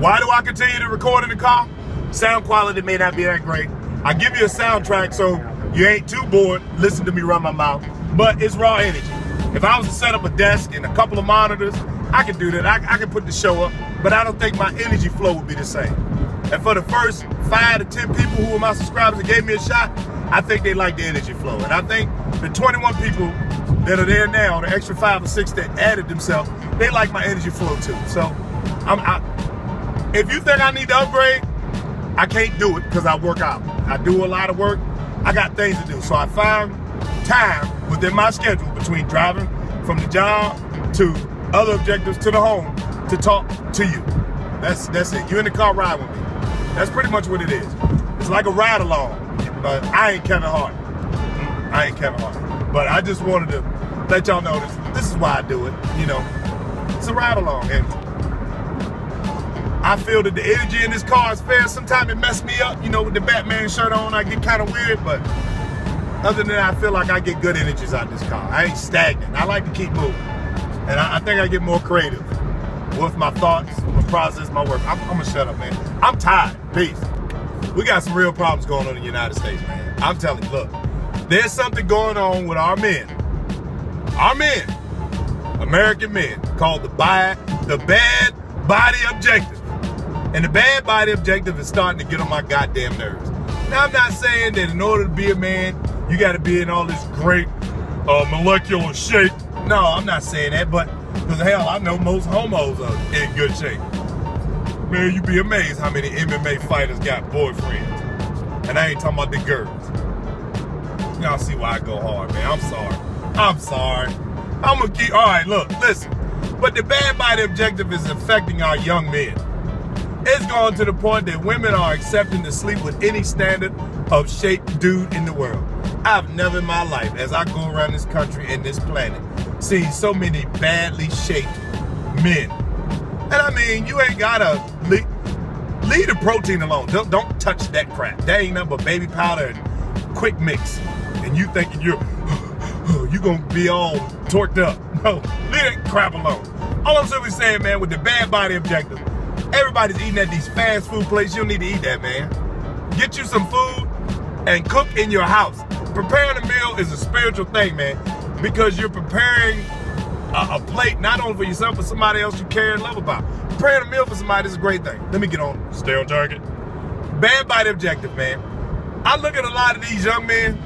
Why do I continue to record in the car? Sound quality may not be that great. I give you a soundtrack so you ain't too bored. Listen to me run my mouth. But it's raw energy. If I was to set up a desk and a couple of monitors, I could do that. I could put the show up, but I don't think my energy flow would be the same. And for the first 5 to 10 people who were my subscribers that gave me a shot, I think they like the energy flow. And I think the 21 people that are there now, the extra 5 or 6 that added themselves, they like my energy flow too. So if you think I need to upgrade, I can't do it because I work out. I do a lot of work. I got things to do. So I found time within my schedule between driving from the job to other objectives to the home to talk to you. That's it. You're in the car riding with me. That's pretty much what it is. It's like a ride along. But I ain't Kevin Hart. I ain't Kevin Hart. But I just wanted to let y'all know this is why I do it. You know, it's a ride along. And I feel that the energy in this car is fair. Sometimes it messes me up. You know, with the Batman shirt on, I get kind of weird. But other than that, I feel like I get good energies out of this car. I ain't stagnant. I like to keep moving. And I think I get more creative with my thoughts, my process, my work. I'm gonna shut up, man. I'm tired. Peace. We got some real problems going on in the United States, man. I'm telling you, look, there's something going on with our men, American men, called the bad body objective. And the bad body objective is starting to get on my goddamn nerves. Now, I'm not saying that in order to be a man, you got to be in all this great molecular shape. No, I'm not saying that, but because hell, I know most homos are in good shape. Man, you'd be amazed how many MMA fighters got boyfriends. And I ain't talking about the girls. Y'all see why I go hard, man. I'm sorry. I'm gonna keep, all right, look, listen. But the bad body objective is affecting our young men. It's gone to the point that women are accepting to sleep with any standard of shape dude in the world. I've never in my life, as I go around this country and this planet, seen so many badly shaped men. And I mean, you ain't gotta leave the protein alone. Don't touch that crap. That ain't nothing but baby powder and quick mix. And you thinking you're gonna be all torqued up. No, leave that crap alone. All I'm simply saying, man, with the bad body objective, everybody's eating at these fast food places. You don't need to eat that, man. Get you some food and cook in your house. Preparing a meal is a spiritual thing, man, because you're preparing a plate not only for yourself, but somebody else you care and love about. Preparing a meal for somebody is a great thing. Let me get on. Stay on target. Bad body objective, man. I look at a lot of these young men.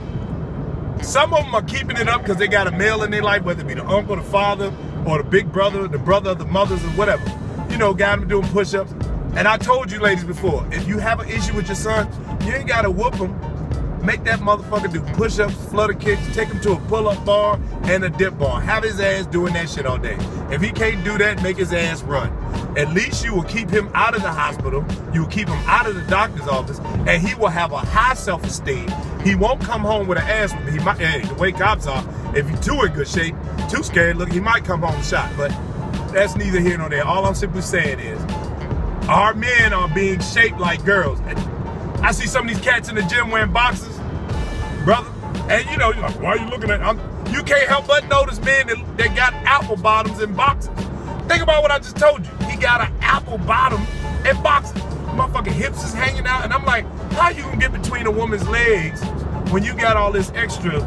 Some of them are keeping it up because they got a male in their life, whether it be the uncle, the father, or the big brother, the brother of the mothers, or whatever. You know, got them doing push-ups. And I told you ladies before, if you have an issue with your son, you ain't got to whoop him. Make that motherfucker do push-ups, flutter kicks, take him to a pull-up bar and a dip bar. Have his ass doing that shit all day. If he can't do that, make his ass run. At least you will keep him out of the hospital. You will keep him out of the doctor's office, and he will have a high self-esteem. He won't come home with an ass whipping. He might, hey, the way cops are, if you're too in good shape, too scared, look, he might come home shot. But that's neither here nor there. All I'm simply saying is, our men are being shaped like girls. I see some of these cats in the gym wearing boxers, brother, and you know, you're like, why are you looking at you can't help but notice men that got apple bottoms in boxers. Think about what I just told you. He got an apple bottom in boxers. Motherfucking hips is hanging out, and I'm like, how you gonna get between a woman's legs when you got all this extra?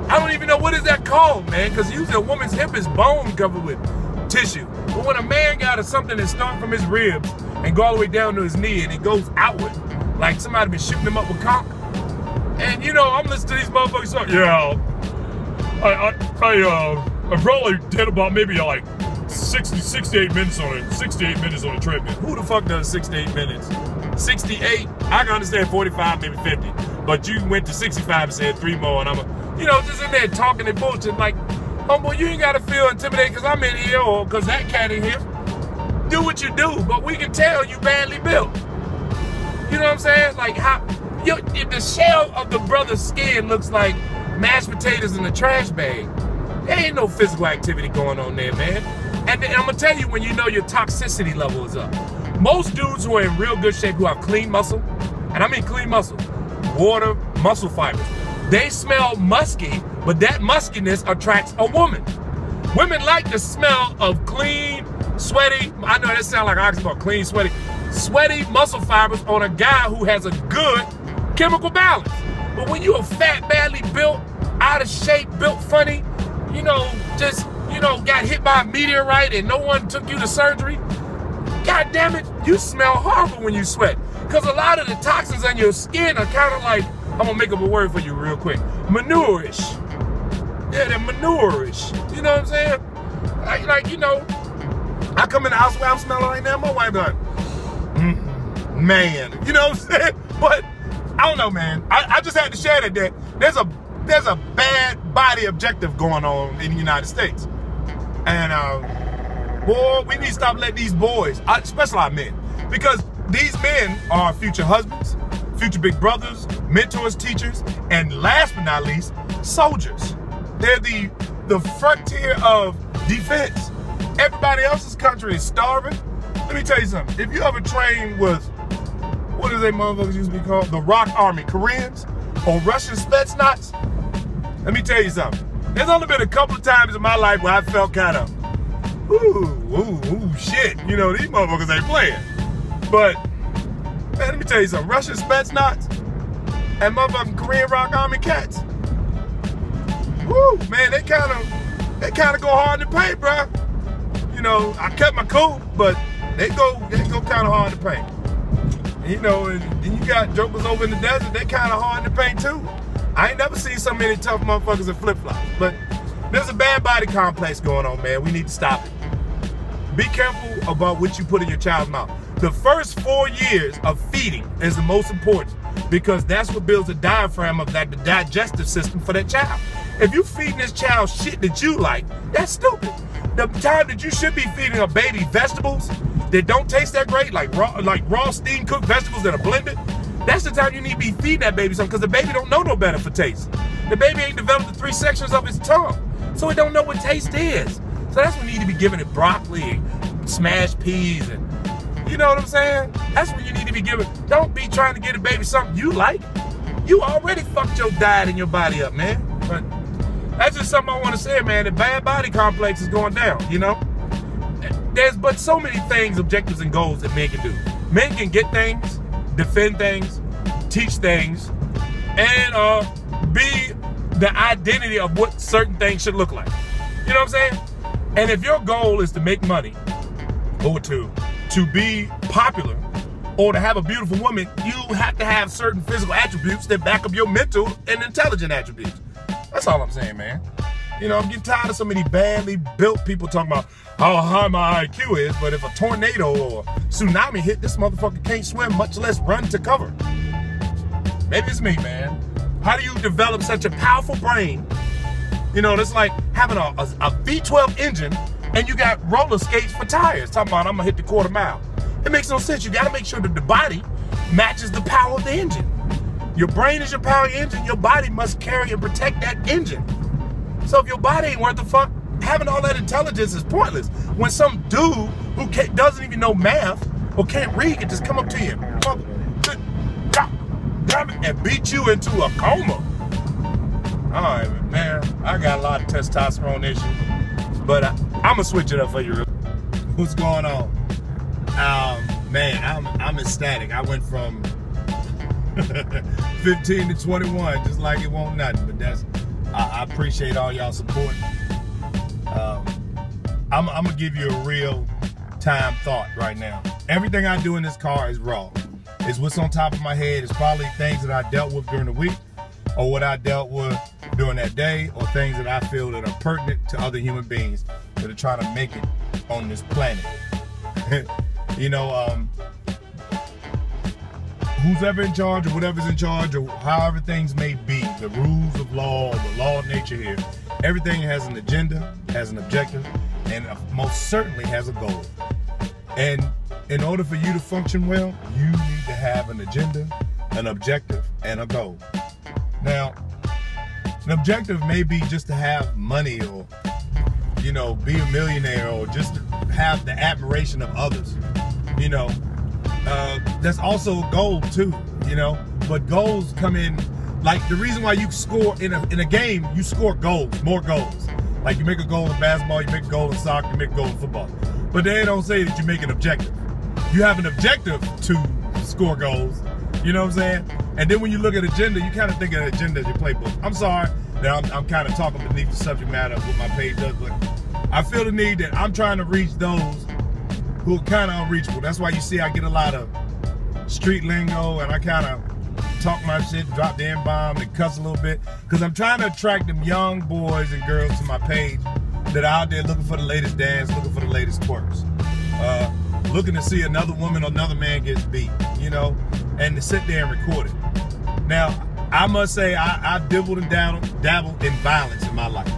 I don't even know what is that called, man, because usually a woman's hip is bone covered with tissue. But when a man got something that starts from his ribs and go all the way down to his knee and it goes outward, like somebody been shooting him up with conch. And you know, I'm listening to these motherfuckers say, yeah, I probably did about maybe like 68 minutes on a treadmill. Who the fuck does 68 minutes? 68, I can understand 45, maybe 50. But you went to 65 and said 3 more, and I'm you know, just in there talking and bullshit like, homeboy, you ain't gotta feel intimidated because I'm in here or because that cat in here. Do what you do, but we can tell you badly built. You know what I'm saying? Like how, if the shell of the brother's skin looks like mashed potatoes in a trash bag, there ain't no physical activity going on there, man. And I'm gonna tell you when you know your toxicity level is up. Most dudes who are in real good shape, who have clean muscle, and I mean clean muscle, water, muscle fibers, they smell musky, but that muskiness attracts a woman. Women like the smell of clean, sweaty, I know that sounds like oxymoron, clean, sweaty muscle fibers on a guy who has a good chemical balance. But when you're fat, badly built, out of shape, built funny, you know, just, you know, got hit by a meteorite and no one took you to surgery, God damn it, you smell horrible when you sweat. Because a lot of the toxins on your skin are kind of like, I'm gonna make up a word for you real quick, manure-ish. Yeah, they're manure-ish. You know what I'm saying? Like, you know, I come in the house where I'm smelling right now, my wife be like, man, you know what I'm saying? But I don't know, man. I just had to share that there's a bad body objective going on in the United States. And boy, we need to stop letting these boys, especially our men, because these men are our future husbands, future big brothers, mentors, teachers, and last but not least, soldiers. They're the frontier of defense. Everybody else's country is starving. Let me tell you something. If you ever train with, what is they motherfuckers used to be called? The Rock Army, Koreans, or Russian Spetsnaz, let me tell you something. There's only been a couple of times in my life where I felt kind of, ooh, shit. You know, these motherfuckers ain't playing. But, man, let me tell you something. Russian Spetsnaz and motherfucking Korean Rock Army cats, woo, man, they kind of go hard in the paint, bro. You know, I kept my cool, but they go kind of hard in the paint. And, you know, and you got jokers over in the desert, they kind of hard in the paint too. I ain't never seen so many tough motherfuckers in flip-flops. But there's a bad body complex going on, man. We need to stop it. Be careful about what you put in your child's mouth. The first 4 years of feeding is the most important, because that's what builds the diaphragm of that, the digestive system for that child. If you feeding this child shit that you like, that's stupid. The time that you should be feeding a baby vegetables that don't taste that great, like raw steamed cooked vegetables that are blended, that's the time you need to be feeding that baby something, because the baby don't know no better for taste. The baby ain't developed the 3 sections of its tongue, so it don't know what taste is. So that's when you need to be giving it broccoli and smashed peas, and you know what I'm saying? That's when you need to be giving. Don't be trying to get a baby something you like. You already fucked your diet and your body up, man. But that's just something I want to say, man. The bad body complex is going down, you know? There's but so many things, objectives, and goals that men can do. Men can get things, defend things, teach things, and be the identity of what certain things should look like. You know what I'm saying? And if your goal is to make money, or to be popular, or to have a beautiful woman, you have to have certain physical attributes that back up your mental and intelligent attributes. That's all I'm saying, man. You know, I'm getting tired of so many badly built people talking about how high my IQ is, but if a tornado or tsunami hit, this motherfucker can't swim, much less run to cover. Maybe it's me, man. How do you develop such a powerful brain? You know, that's like having a V12 engine and you got roller skates for tires. Talking about I'm gonna hit the quarter mile. It makes no sense. You gotta make sure that the body matches the power of the engine. Your brain is your power engine. Your body must carry and protect that engine. So if your body ain't worth the fuck, having all that intelligence is pointless. When some dude who doesn't even know math or can't read can just come up to you and beat you into a coma. All right, man, I got a lot of testosterone issues, but I'm gonna switch it up for you. What's going on? Man, I'm ecstatic. I went from 15 to 21, just like it won't nothing. But that's, I appreciate all y'all support. I'm gonna give you a real time thought right now. Everything I do in this car is raw. It's what's on top of my head. It's probably things that I dealt with during the week, or what I dealt with during that day, or things that I feel that are pertinent to other human beings that are trying to make it on this planet. You know, who's ever in charge, or whatever's in charge, or however things may be, the rules of law, the law of nature here, everything has an agenda, has an objective, and most certainly has a goal. And in order for you to function well, you need to have an agenda, an objective, and a goal. Now, an objective may be just to have money, or, you know, be a millionaire, or just to have the admiration of others. You know, that's also a goal too, you know, but goals come in, like the reason why you score in a game, you score goals, more goals. Like you make a goal in basketball, you make a goal in soccer, you make a goal in football. but they don't say that you make an objective. You have an objective to score goals. You know what I'm saying? And then when you look at agenda, you kind of think of agenda as your playbook. I'm sorry that I'm kind of talking beneath the subject matter of what my page does, but I feel the need that I'm trying to reach those who are kind of unreachable. That's why you see I get a lot of street lingo and I kind of talk my shit, drop the N-bomb and cuss a little bit, because I'm trying to attract them young boys and girls to my page that are out there looking for the latest dance, looking for the latest twerks, looking to see another woman or another man gets beat, you know, and to sit there and record it. Now, I must say I dabbled and dabbled in violence in my life,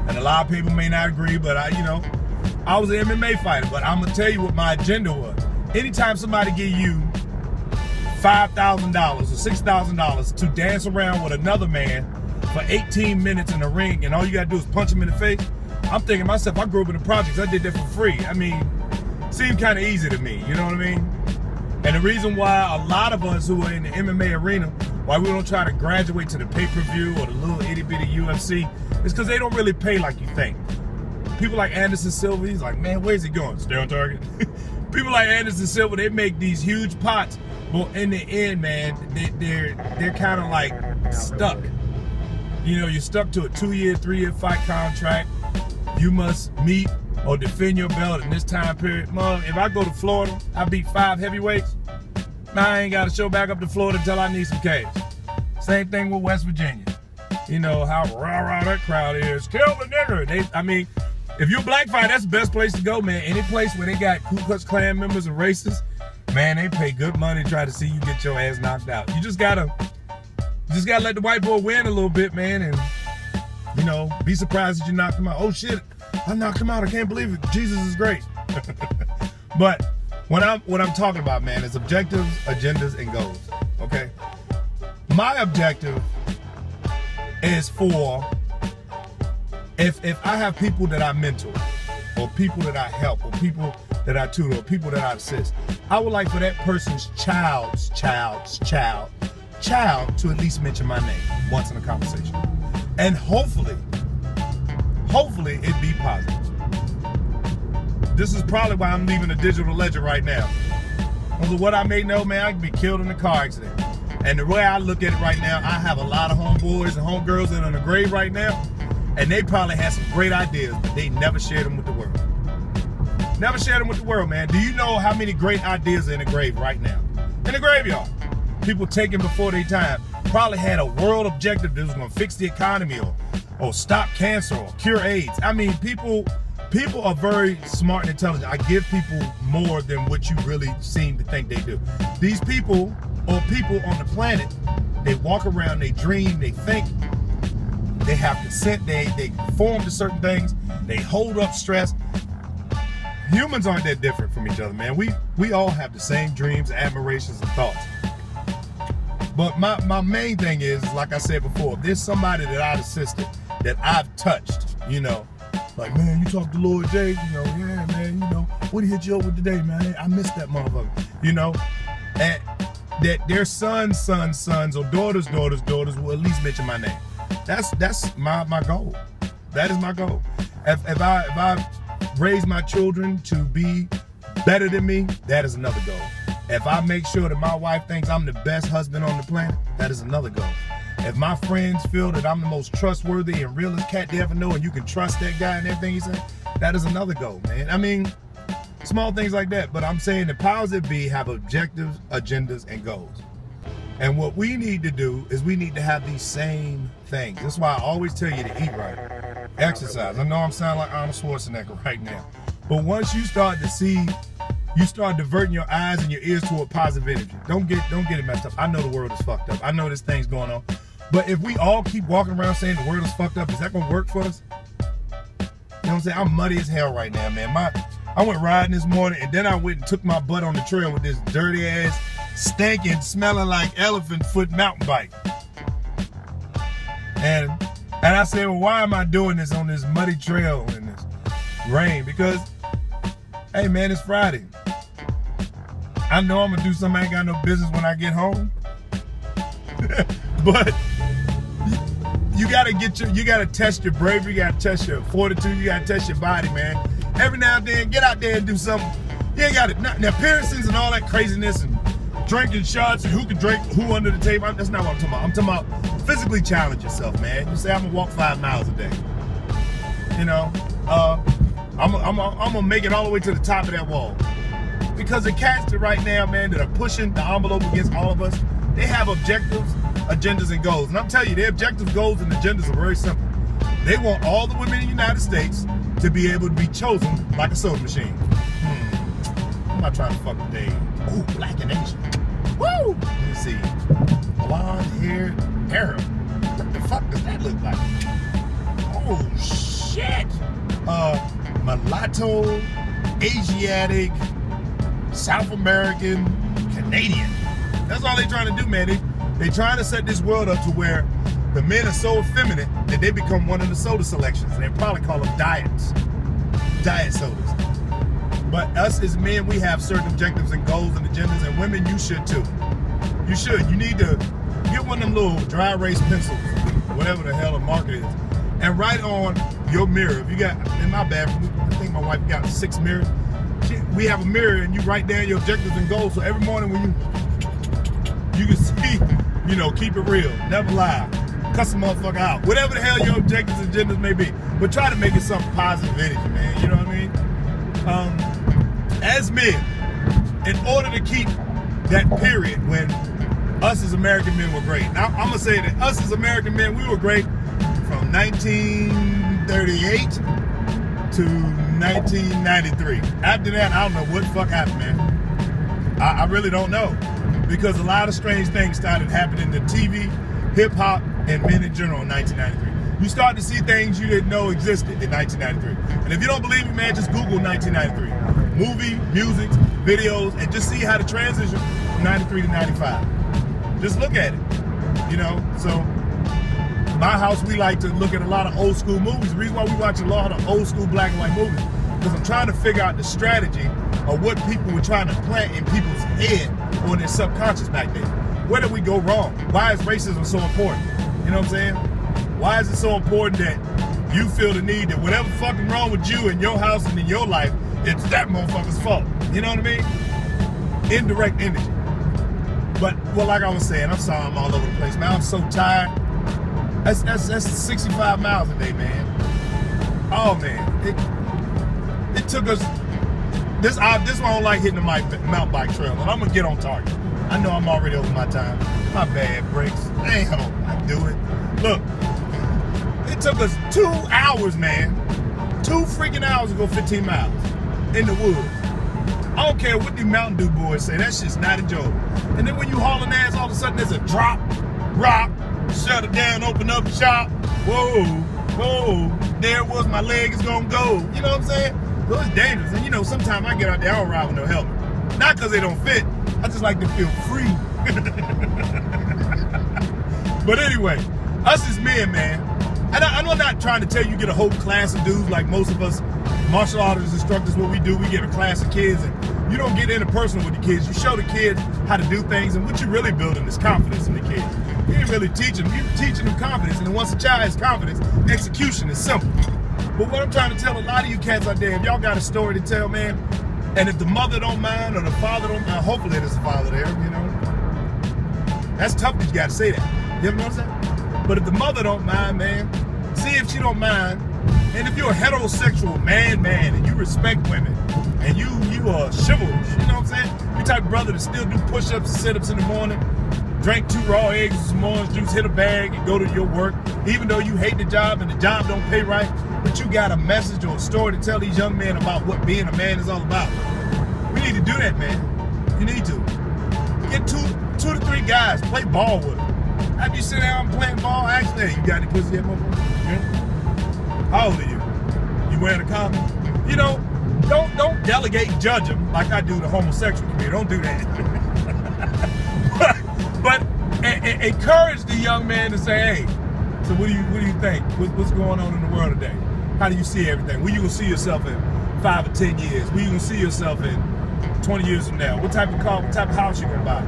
and a lot of people may not agree, but I was an MMA fighter. But I'm gonna tell you what my agenda was. Anytime somebody give you $5,000 or $6,000 to dance around with another man for 18 minutes in a ring, and all you gotta do is punch him in the face, I'm thinking to myself, I grew up in the projects, I did that for free. I mean, it seemed kind of easy to me, you know what I mean? And the reason why a lot of us who are in the MMA arena, why we don't try to graduate to the pay-per-view or the little itty-bitty UFC, is because they don't really pay like you think. People like Anderson Silva, he's like, man, where's he going? Stay on target. People like Anderson Silva, they make these huge pots, but in the end, man, they're kind of like stuck. You know, you're stuck to a 2-year, 3-year fight contract. You must meet or defend your belt in this time period. Mom, if I go to Florida, I beat 5 heavyweights, man, I ain't got to show back up to Florida until I need some cash. Same thing with West Virginia. You know, how rah-rah that crowd is. Kill the nigger. I mean, if you're a black fighter, that's the best place to go, man. Any place where they got Ku Klux Klan members and racists, man, they pay good money to try to see you get your ass knocked out. You just gotta let the white boy win a little bit, man, and, you know, be surprised that you knocked him out. Oh, shit, I knocked him out. I can't believe it. Jesus is great. But what I'm talking about, man, is objectives, agendas, and goals, okay? My objective is for, if I have people that I mentor, or people that I help, or people that I tutor, or people that I assist, I would like for that person's child's child to at least mention my name once in a conversation. And hopefully it be positive. This is probably why I'm leaving a digital ledger right now. Because of what I may know, man, I could be killed in a car accident. And the way I look at it right now, I have a lot of homeboys and homegirls that are in the grave right now, and they probably had some great ideas, but they never shared them with the world. Never shared them with the world, man. Do you know how many great ideas are in the grave right now? In the graveyard. People taken before their time. Probably had a world objective that was going to fix the economy or stop cancer or cure AIDS. I mean, people are very smart and intelligent. I give people more than what you really seem to think they do. These people, or people on the planet, they walk around, they dream, they think, they have consent, they conform to certain things, they hold up stress. Humans aren't that different from each other, man. We all have the same dreams, admirations, and thoughts. But my main thing is, like I said before, if there's somebody that I've assisted, that I've touched, you know, like, man, you talk to Lord J, you know, yeah, man, you know, what he hit you up with today, man? I missed that motherfucker, you know? And that their sons, or daughters will at least mention my name. That's my goal. That is my goal. If I raise my children to be better than me, that is another goal. If I make sure that my wife thinks I'm the best husband on the planet, that is another goal. If my friends feel that I'm the most trustworthy and realest cat they ever know, and you can trust that guy and everything he said, that is another goal, man. I mean, small things like that. But I'm saying the powers that be have objectives, agendas, and goals. And what we need to do is we need to have these same things. That's why I always tell you to eat right, exercise. I know I'm sounding like Arnold Schwarzenegger right now, but once you start to see, you start diverting your eyes and your ears toward positive energy. Don't get it messed up. I know the world is fucked up. I know this thing's going on. But if we all keep walking around saying the world is fucked up, is that gonna work for us? You know what I'm saying? I'm muddy as hell right now, man. I went riding this morning, and then I went and took my butt on the trail with this dirty ass, stinking, smelling like elephant foot mountain bike. And I said, well, why am I doing this on this muddy trail in this rain? Because, hey man, it's Friday. I know I'm gonna do something I ain't got no business when I get home. But you gotta test your bravery, you gotta test your fortitude, you gotta test your body, man. every now and then, get out there and do something. You ain't got it. Now, appearances and all that craziness and drinking shots and who can drink who under the table. That's not what I'm talking about. I'm talking about physically challenge yourself, man. You say, I'm gonna walk 5 miles a day. You know, I'm gonna make it all the way to the top of that wall. Because the cats that right now, man, that are pushing the envelope against all of us, they have objectives, agendas, and goals. And I'm telling you, their objectives, goals, and agendas are very simple. They want all the women in the United States to be able to be chosen like a soda machine. I'm not trying to fuck with Dave. Ooh, black and Asian. Woo! Let me see. Blonde hair, Arab. What the fuck does that look like? Oh, shit. Mulatto, Asiatic, South American, Canadian. That's all they're trying to do, man. They trying to set this world up to where the men are so effeminate that they become one of the soda selections. And they probably call them diets. Diet sodas. But us as men, we have certain objectives and goals and agendas, and women, you should too. You should. You need to get one of them little dry erase pencils, whatever the hell the market is, and write on your mirror. If you got, in my bathroom, I think my wife got 6 mirrors. We have a mirror, and you write down your objectives and goals. So every morning when you can see, you know, keep it real, never lie, cuss a motherfucker out, whatever the hell your objectives and agendas may be. But try to make it something positive energy, man. You know what I mean? As men, in order to keep that period when us as American men were great. Now, I'm going to say that us as American men, we were great from 1938 to 1993. After that, I don't know what the fuck happened, man. I really don't know. Because a lot of strange things started happening to TV, hip-hop, and men in general in 1993. You start to see things you didn't know existed in 1993. And if you don't believe me, man, just Google 1993. Movie, music, videos, and just see how the transition from 93 to 95. Just look at it, you know? So, my house, we like to look at a lot of old school movies. The reason why we watch a lot of old school black and white movies, because I'm trying to figure out the strategy of what people were trying to plant in people's head or in their subconscious back then. Where did we go wrong? Why is racism so important? You know what I'm saying? Why is it so important that you feel the need that whatever fucking wrong with you in your house and in your life, it's that motherfucker's fault? You know what I mean? Indirect energy. But, well, like I was saying, I'm sorry I'm all over the place, man. I'm so tired. That's 65 miles a day, man. Oh, man. It took us... This one I don't like hitting the mountain bike trail, and I'm going to get on target. I know I'm already over my time. My bad, brakes. Damn, I do it. Look, it took us 2 hours, man. 2 freaking hours to go 15 miles in the woods. I don't care what the Mountain Dew boys say. That shit's not enjoyable. And then when you hauling ass, all of a sudden there's a drop, rock, shut it down, open up shop. Whoa, whoa. There was my leg is gonna go. You know what I'm saying? So it's dangerous. And you know, sometimes I get out there, I don't ride with no helmet. Not because they don't fit. I just like to feel free. But anyway, us as men, man. And I'm not trying to tell you get a whole class of dudes like most of us martial arts instructors. What we do, we get a class of kids, and you don't get interpersonal with the kids. You show the kids how to do things, and what you're really building is confidence in the kids. You ain't really teaching them. You're teaching them confidence, and then once a child has confidence, execution is simple. But what I'm trying to tell a lot of you cats out there, if y'all got a story to tell, man, and if the mother don't mind or the father don't mind, hopefully there's a father there, you know. That's tough that you got to say that. You ever notice that? But if the mother don't mind, man, see if she don't mind. And if you're a heterosexual man, and you respect women, and you are chivalrous, you know what I'm saying? You type of brother that still do push-ups and sit-ups in the morning, drink 2 raw eggs and some orange juice, hit a bag, and go to your work, even though you hate the job and the job don't pay right, but you got a message or a story to tell these young men about what being a man is all about. We need to do that, man. You need to. Get two to three guys, play ball with them. After you sit down playing ball, actually, hey, you got any pussy yet, motherfucker? Yeah? How old are you? You wearing a condom? You know, don't delegate and judge them like I do the homosexual community. Don't do that. but encourage the young man to say, hey, so what do you think? What's going on in the world today? How do you see everything? Where you gonna see yourself in 5 or 10 years? Where you gonna see yourself in 20 years from now? What type of car, what type of house you gonna buy?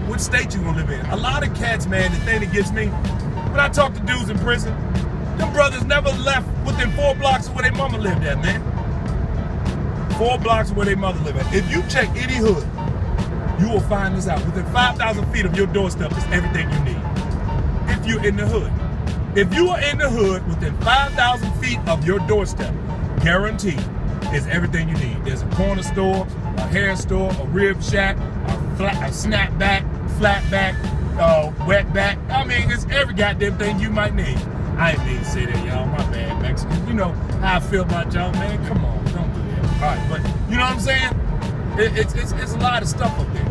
What state you gonna live in? A lot of cats, man, the thing that gets me, when I talk to dudes in prison, them brothers never left within 4 blocks of where their mama lived at, man. 4 blocks where their mother live at. If you check any hood, you will find this out. Within 5,000 feet of your doorstep is everything you need. If you're in the hood. If you are in the hood within 5,000 feet of your doorstep, guaranteed is everything you need. There's a corner store, a hair store, a rib shack, a snapback, flatback, wetback. I mean, it's every goddamn thing you might need. I ain't mean to say that, y'all. My bad, Mexicans. You know how I feel about y'all, man. Come on, don't do that. All right, but you know what I'm saying? It's a lot of stuff up there.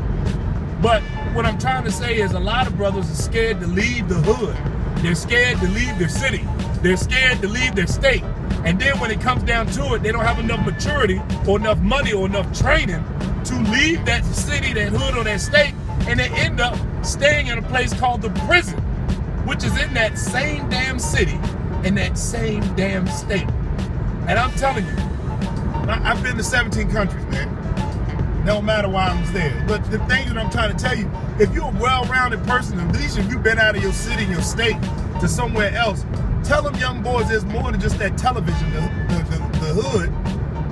But what I'm trying to say is a lot of brothers are scared to leave the hood. They're scared to leave their city. They're scared to leave their state. And then when it comes down to it, they don't have enough maturity or enough money or enough training to leave that city, that hood, or that state, and they end up staying in a place called the prison, which is in that same damn city, in that same damn state. And I'm telling you, I've been to 17 countries, man. No matter why I'm there. But the thing that I'm trying to tell you, if you're a well-rounded person, at least if you've been out of your city, your state, to somewhere else, tell them young boys there's more than just that television, the hood.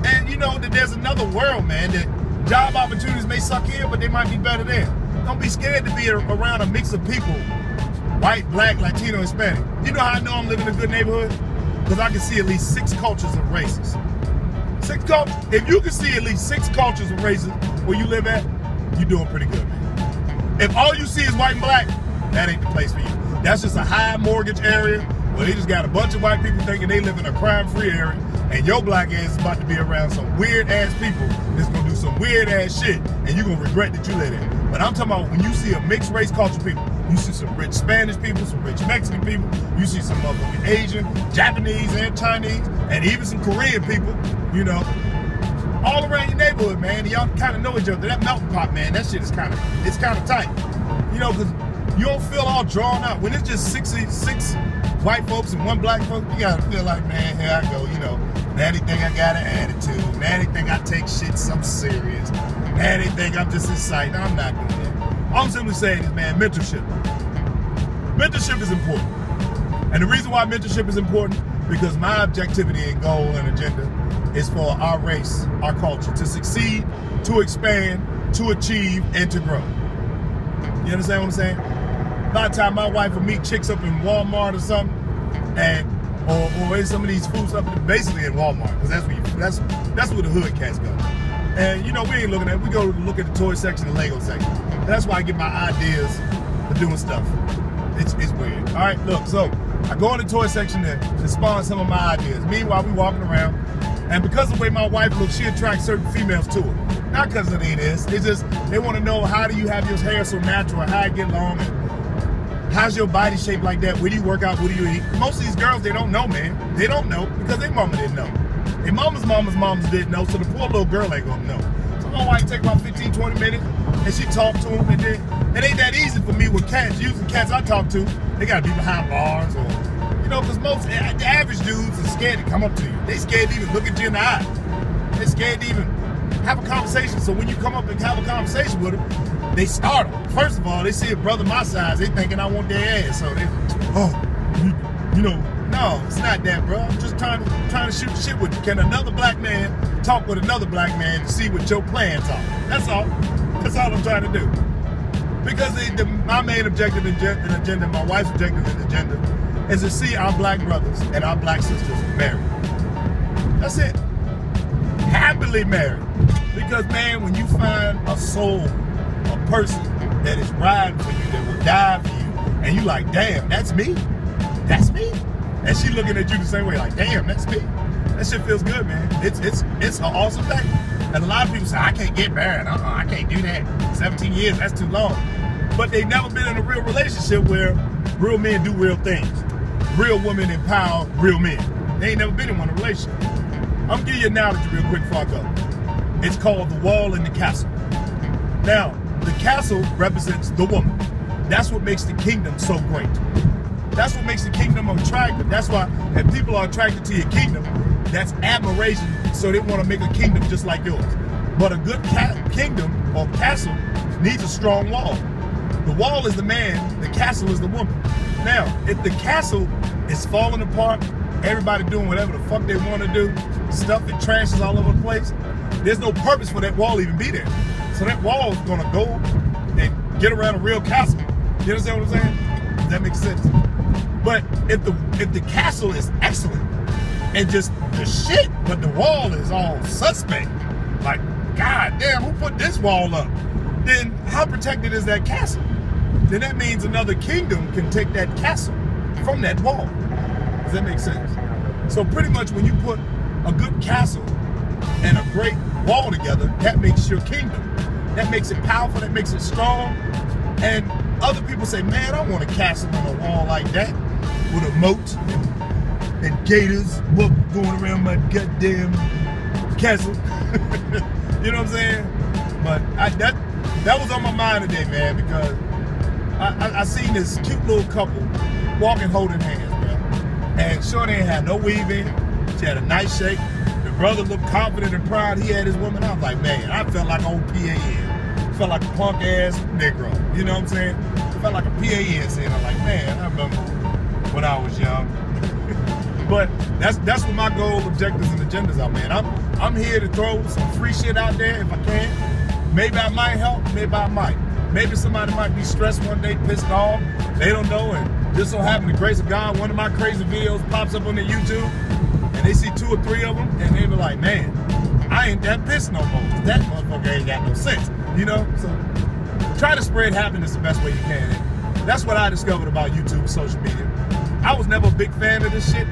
And you know that there's another world, man, that job opportunities may suck here, but they might be better there. Don't be scared to be around a mix of people, white, black, Latino, Hispanic. You know how I know I'm living in a good neighborhood? Because I can see at least 6 cultures of races. 6 cultures. If you can see at least 6 cultures of races where you live at, you're doing pretty good, man. If all you see is white and black, that ain't the place for you. That's just a high mortgage area where they just got a bunch of white people thinking they live in a crime-free area, and your black ass is about to be around some weird-ass people that's gonna do some weird-ass shit, and you're gonna regret that you live there. But I'm talking about when you see a mixed race culture people, you see some rich Spanish people, some rich Mexican people, you see some motherfucking Asian, Japanese, and Chinese, and even some Korean people, you know, all around your neighborhood, man. Y'all kind of know each other. That melting pot, man, that shit is kind of tight. You know, because you don't feel all drawn out. When it's just 6 white folks and 1 black folk, you gotta feel like, man, here I go, you know. Now they think I got an attitude. Now they think I take shit so serious. Now they think I'm just excited. I'm not doing that. All I'm simply saying is, man, mentorship. Mentorship is important. And the reason why mentorship is important, because my objectivity and goal and agenda is for our race, our culture, to succeed, to expand, to achieve, and to grow. You understand what I'm saying? By the time my wife will meet chicks up in Walmart or something, and or in some of these food stuff, basically in Walmart, because that's where the hood cats go. And you know, we ain't looking at, we go look at the toy section and Lego section. That's why I get my ideas for doing stuff. It's weird. All right, look, so I go in the toy section to spawn some of my ideas. Meanwhile, we walking around, and because of the way my wife looks, she attracts certain females to her. Not because of any of this. It's just they want to know, how do you have your hair so natural, how it get long, and how's your body shaped like that? Where do you work out? What do you eat? Most of these girls, they don't know, man. They don't know because their mama didn't know. Their mama's didn't know, so the poor little girl ain't gonna know. So my wife take about 15, 20 minutes, and she talk to them, and then it ain't that easy for me with cats. Usually cats I talk to, they gotta be behind bars, or, you know, because most, the average dudes are scared to come up to you. They scared to even look at you in the eye. They're scared to even have a conversation. So when you come up and have a conversation with them, they startle. First of all, they see a brother my size, they thinking I want their ass. So they, you know, no, it's not that, bro. I'm just trying to shoot the shit with you. Can another black man talk with another black man to see what your plans are? That's all. That's all I'm trying to do. Because my main objective and agenda, my wife's objective and agenda, is to see our black brothers and our black sisters married. That's it. Happily married. Because, man, when you find a soul, a person that is riding for you, that will die for you, and you like, damn, that's me? That's me? And she looking at you the same way, like, damn, that's me. That shit feels good, man. It's an awesome thing. And a lot of people say, I can't get married. I can't do that. 17 years, that's too long. But they've never been in a real relationship where real men do real things. Real women empower real men. They ain't never been in one relationship. I'm gonna give you an analogy real quick before I go. It's called the wall and the castle. Now, the castle represents the woman. That's what makes the kingdom so great. That's what makes the kingdom attractive. That's why if people are attracted to your kingdom, that's admiration, so they want to make a kingdom just like yours. But a good kingdom or castle needs a strong wall. The wall is the man, the castle is the woman. Now, if the castle is falling apart, everybody doing whatever the fuck they want to do, stuff and trash is all over the place, there's no purpose for that wall to even be there. So that wall is gonna go and get around a real castle. You understand what I'm saying? Does that make sense? But if the castle is excellent and just the shit, but the wall is all suspect, like, God damn, who put this wall up? Then how protected is that castle? Then that means another kingdom can take that castle from that wall. Does that make sense? So pretty much when you put a good castle and a great wall together, that makes your kingdom. That makes it powerful, that makes it strong. And other people say, man, I want a castle on a wall like that with a moat and gators going around my goddamn castle. You know what I'm saying? But that was on my mind today, man, because I seen this cute little couple walking holding hands, man. And Shorty ain't had no weave in. She had a nice shape. The brother looked confident and proud. He had his woman. I was like, man, I felt like old PAN. Felt like a punk ass Negro. You know what I'm saying? I felt like a PAN saying, I'm like, man, I remember when I was young. But that's what my goal, objectives, and agendas are, man. I'm here to throw some free shit out there if I can. Maybe I might help, maybe I might. Maybe somebody might be stressed one day, pissed off. They don't know, and just so happen the grace of God, one of my crazy videos pops up on their YouTube, and they see 2 or 3 of them, and they be like, man, I ain't that pissed no more. That motherfucker ain't got no sense, you know? So try to spread happiness the best way you can. And that's what I discovered about YouTube and social media. I was never a big fan of this shit.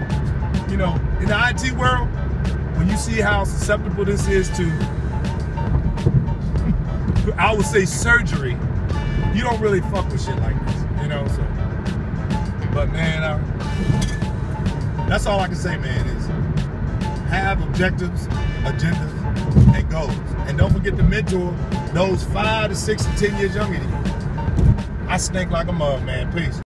You know, in the IT world, when you see how susceptible this is to, I would say, surgery, you don't really fuck with shit like this, you know? So, but man, that's all I can say, man, is have objectives, agendas, and goals. And don't forget to mentor those 5 to 6 to 10 years younger than you. I stink like a mug, man. Peace.